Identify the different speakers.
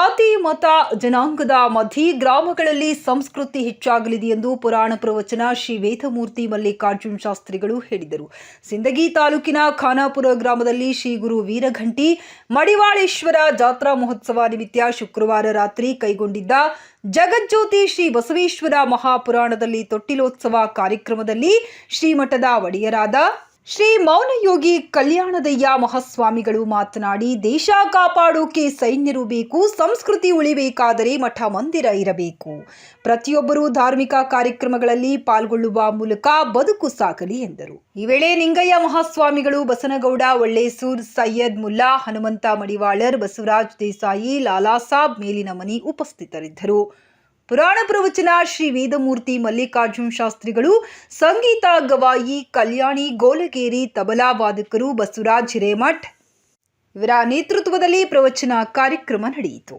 Speaker 1: ಜಾತಿ ಮತ ಜನಾಂಗದ ಮಧ್ಯೆ ಗ್ರಾಮಗಳಲ್ಲಿ ಸಂಸ್ಕೃತಿ ಹೆಚ್ಚಾಗಲಿದೆ ಎಂದು ಪುರಾಣ ಪ್ರವಚನ ಶ್ರೀ ವೇದಮೂರ್ತಿ ಮಲ್ಲಿಕಾರ್ಜುನ ಶಾಸ್ತ್ರಿಗಳು ಹೇಳಿದರು. ಸಿಂದಗಿ ತಾಲೂಕಿನ ಖಾನಾಪುರ ಗ್ರಾಮದಲ್ಲಿ ಶ್ರೀ ಗುರು ವೀರಘಂಟಿ ಮಡಿವಾಳೇಶ್ವರ ಜಾತ್ರಾ ಮಹೋತ್ಸವ ನಿಮಿತ್ತ ಶುಕ್ರವಾರ ರಾತ್ರಿ ಕೈಗೊಂಡಿದ್ದ ಜಗಜ್ಯೋತಿ ಶ್ರೀ ಬಸವೇಶ್ವರ ಮಹಾಪುರಾಣದಲ್ಲಿ ತೊಟ್ಟಿಲೋತ್ಸವ ಕಾರ್ಯಕ್ರಮದಲ್ಲಿ ಶ್ರೀಮಠದ ಒಡೆಯರಾದ ಶ್ರೀ ಮೌನಯೋಗಿ ಕಲ್ಯಾಣದಯ್ಯ ಮಹಾಸ್ವಾಮಿಗಳು ಮಾತನಾಡಿ, ದೇಶ ಕಾಪಾಡೋಕೆ ಸೈನ್ಯರು ಬೇಕು, ಸಂಸ್ಕೃತಿ ಉಳಿಬೇಕಾದರೆ ಮಠ ಮಂದಿರ ಇರಬೇಕು. ಪ್ರತಿಯೊಬ್ಬರೂ ಧಾರ್ಮಿಕ ಕಾರ್ಯಕ್ರಮಗಳಲ್ಲಿ ಪಾಲ್ಗೊಳ್ಳುವ ಮೂಲಕ ಬದುಕು ಸಾಗಲಿ ಎಂದರು. ಈ ವೇಳೆ ನಿಂಗಯ್ಯ ಮಹಾಸ್ವಾಮಿಗಳು, ಬಸನಗೌಡ ಒಳ್ಳೆಸೂರ್, ಸೈಯದ್ ಮುಲ್ಲಾ, ಹನುಮಂತ ಮಡಿವಾಳರ್, ಬಸವರಾಜ್ ದೇಸಾಯಿ, ಲಾಲಾಸಾಬ್ ಮೇಲಿನಮನಿ ಉಪಸ್ಥಿತರಿದ್ದರು. ಪುರಾಣ ಪ್ರವಚನ ಶ್ರೀ ವೇದಮೂರ್ತಿ ಮಲ್ಲಿಕಾರ್ಜುನ ಶಾಸ್ತ್ರಿಗಳು, ಸಂಗೀತ ಗವಾಯಿ ಕಲ್ಯಾಣಿ ಗೋಲಗೇರಿ, ತಬಲಾ ವಾದಕರು ಬಸವರಾಜ್ ಹಿರೇಮಠ್ ಇವರ ನೇತೃತ್ವದಲ್ಲಿ ಪ್ರವಚನ ಕಾರ್ಯಕ್ರಮ ನಡೆಯಿತು.